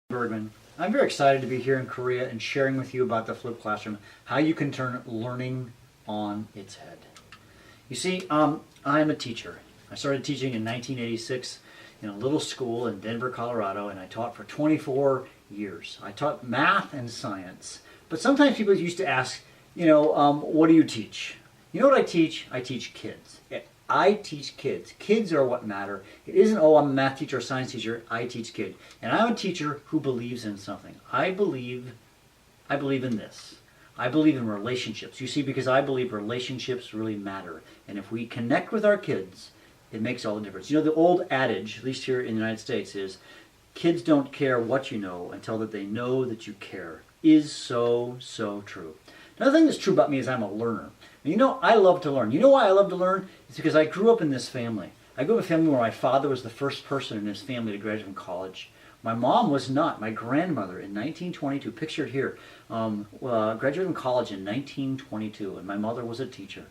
Bergman. I'm very excited to be here in Korea and sharing with you about the flipped classroom, how you can turn learning on its head. You see, I am a teacher. I started teaching in 1986 in a little school in Denver, Colorado, and I taught for 24 years. I taught math and science. But sometimes people used to ask, what do you teach? You know what I teach? I teach kids. I teach kids. Kids are what matter. It isn't, I'm a math teacher or science teacher. I teach kids. And I'm a teacher who believes in something. I believe in this. I believe in relationships. You see, because I believe relationships really matter. And if we connect with our kids, it makes all the difference. You know, the old adage, at least here in the United States, is kids don't care what you know until that they know that you care. Is so, so true. Another thing that's true about me is I'm a learner. And I love to learn. You know why I love to learn? It's because I grew up in this family. I grew up in a family where my father was the first person in his family to graduate from college. My mom was not. My grandmother in 1922, pictured here, graduated from college in 1922, and my mother was a teacher.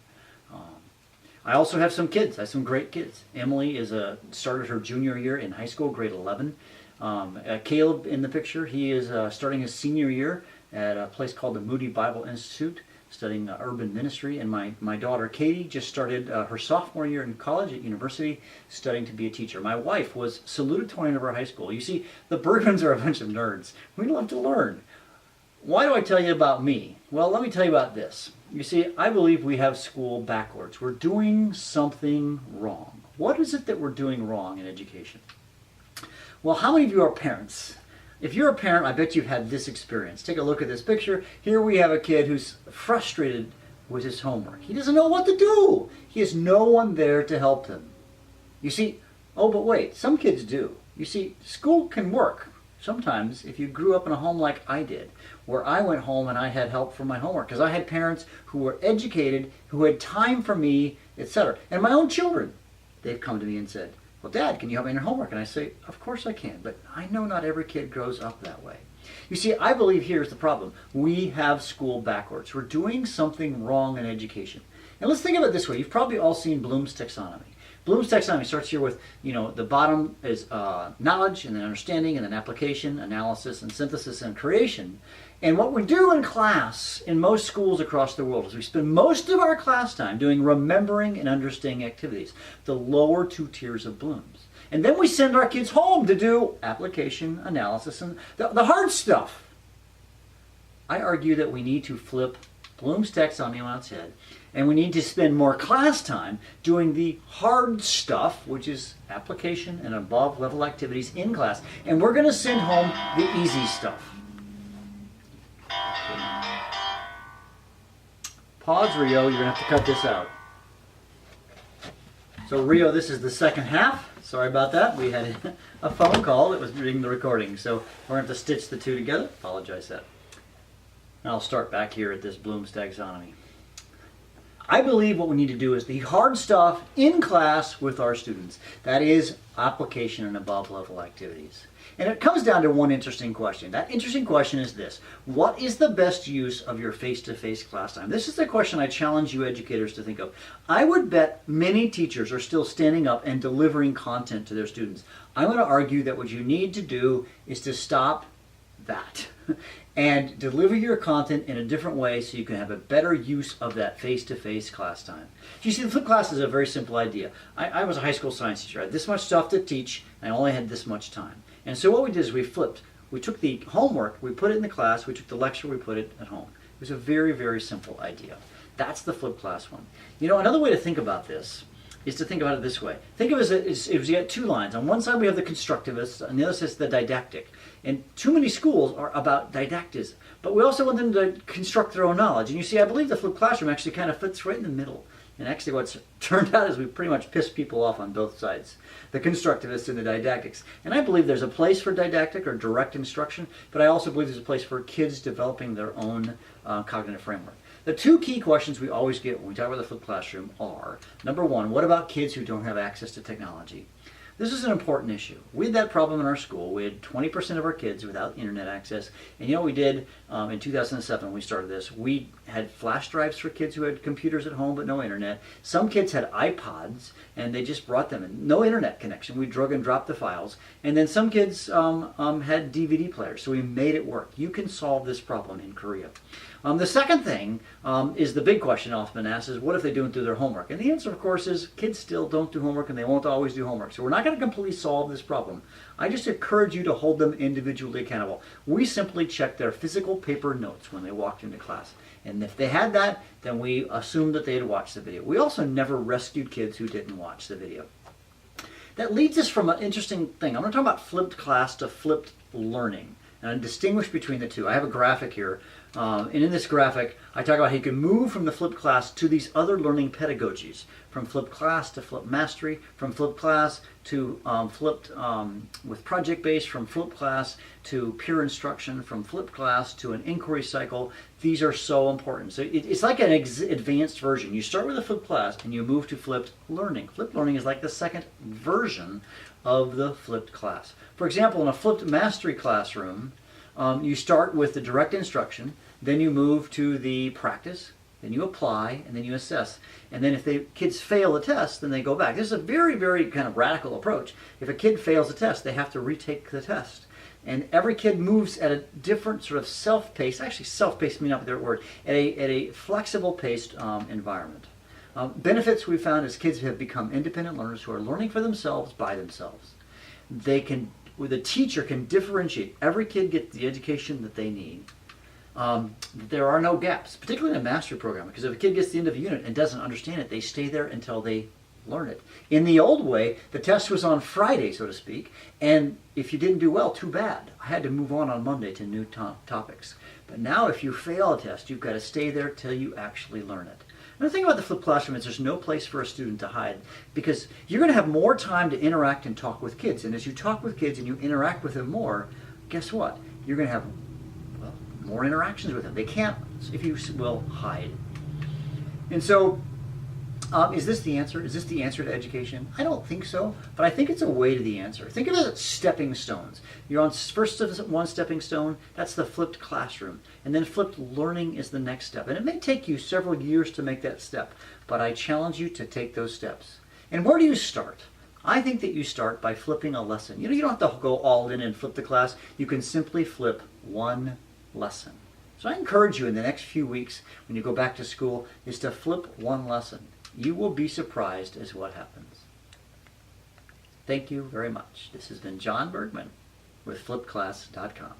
I also have some kids. I have some great kids. Emily started her junior year in high school, grade 11. Caleb in the picture, he is starting his senior year at a place called the Moody Bible Institute, studying urban ministry. And my daughter Katie just started her sophomore year in college at university, studying to be a teacher. My wife was salutatorian of our high school. You see, the Bergmans are a bunch of nerds. We love to learn. Why do I tell you about me? Well, let me tell you about this. You see, I believe we have school backwards. We're doing something wrong. What is it that we're doing wrong in education? Well, how many of you are parents? If you're a parent, I bet you've had this experience. Take a look at this picture. Here we have a kid who's frustrated with his homework. He doesn't know what to do. He has no one there to help him. You see, but wait, some kids do. You see, school can work. Sometimes, if you grew up in a home like I did, where I went home and I had help for my homework, because I had parents who were educated, who had time for me, etc. And my own children, they've come to me and said, well, Dad, can you help me in your homework? And I say, of course I can, but I know not every kid grows up that way. You see, I believe here's the problem. We have school backwards. We're doing something wrong in education. And let's think of it this way. You've probably all seen Bloom's taxonomy. Bloom's taxonomy starts here with, the bottom is knowledge, and then understanding, and then application, analysis, and synthesis, and creation. And what we do in class, in most schools across the world, is we spend most of our class time doing remembering and understanding activities, the lower two tiers of Bloom's. And then we send our kids home to do application, analysis, and the hard stuff. I argue that we need to flip Bloom's taxonomy on its head, and we need to spend more class time doing the hard stuff, which is application and above level activities in class, and we're going to send home the easy stuff. Pause, Rio, you're going to have to cut this out. So Rio, this is the second half. Sorry about that. We had a phone call that was doing the recording, so we're going to have to stitch the two together. Apologize for that. And I'll start back here at this Bloom's taxonomy. I believe what we need to do is the hard stuff in class with our students. That is application and above level activities. And it comes down to one interesting question. That interesting question is this: what is the best use of your face-to-face class time? This is the question I challenge you educators to think of. I would bet many teachers are still standing up and delivering content to their students. I'm going to argue that what you need to do is to stop that and deliver your content in a different way so you can have a better use of that face-to-face class time. You see, the flipped class is a very simple idea. I was a high school science teacher. I had this much stuff to teach, and I only had this much time. And so what we did is we flipped. We took the homework, we put it in the class, we took the lecture, we put it at home. It was a very, very simple idea. That's the flipped class one. Another way to think about this is to think about it this way. Think of it as you get two lines. On one side we have the constructivists, and the other side is the didactic. And too many schools are about didactism. But we also want them to construct their own knowledge. And you see, I believe the flipped classroom actually kind of fits right in the middle. And actually what's turned out is we pretty much pissed people off on both sides, the constructivists and the didactics. And I believe there's a place for didactic or direct instruction, but I also believe there's a place for kids developing their own cognitive framework. The two key questions we always get when we talk about the flipped classroom are, number one, what about kids who don't have access to technology? This is an important issue. We had that problem in our school. We had 20% of our kids without internet access. And you know what we did in 2007 when we started this? We had flash drives for kids who had computers at home but no internet. Some kids had iPods and they just brought them in. No internet connection. We drag and dropped the files. And then some kids had DVD players, so we made it work. You can solve this problem in Korea. The second thing is the big question often been asked is, what if they don't do their homework? And the answer, of course, is kids still don't do homework and they won't always do homework. So we're not going to completely solve this problem. I just encourage you to hold them individually accountable. We simply check their physical paper notes when they walked into class. And if they had that, then we assumed that they had watched the video. We also never rescued kids who didn't watch the video. That leads us from an interesting thing. I'm going to talk about flipped class to flipped learning. And I distinguish between the two. I have a graphic here. And in this graphic, I talk about how you can move from the flipped class to these other learning pedagogies. From flipped class to flipped mastery, from flipped class to flipped with project-based, from flipped class to peer instruction, from flipped class to an inquiry cycle. These are so important. So it's like an advanced version. You start with a flipped class and you move to flipped learning. Flipped learning is like the second version of the flipped class. For example, in a flipped mastery classroom, you start with the direct instruction, then you move to the practice, then you apply, and then you assess. And then if the kids fail the test, then they go back. This is a very, very kind of radical approach. If a kid fails a test, they have to retake the test. And every kid moves at a different sort of self-paced, actually self-paced may not be the right word, at a flexible-paced environment. Benefits we found is kids have become independent learners who are learning for themselves by themselves. The teacher can differentiate. Every kid gets the education that they need. There are no gaps, particularly in a mastery program, because if a kid gets to the end of a unit and doesn't understand it, they stay there until they learn it. In the old way, the test was on Friday, so to speak, and if you didn't do well, too bad. I had to move on Monday to new topics. But now if you fail a test, you've got to stay there till you actually learn it. And the thing about the flipped classroom is there's no place for a student to hide, because you're going to have more time to interact and talk with kids. And as you talk with kids and you interact with them more, guess what? You're going to have more interactions with them. They can't, if you will, hide. And so, is this the answer? Is this the answer to education? I don't think so, but I think it's a way to the answer. Think of it as stepping stones. You're on first one stepping stone, that's the flipped classroom. And then flipped learning is the next step. And it may take you several years to make that step, but I challenge you to take those steps. And where do you start? I think that you start by flipping a lesson. You don't have to go all in and flip the class. You can simply flip one lesson. So I encourage you in the next few weeks when you go back to school is to flip one lesson. You will be surprised as what happens. Thank you very much. This has been John Bergman with FlippedClass.com.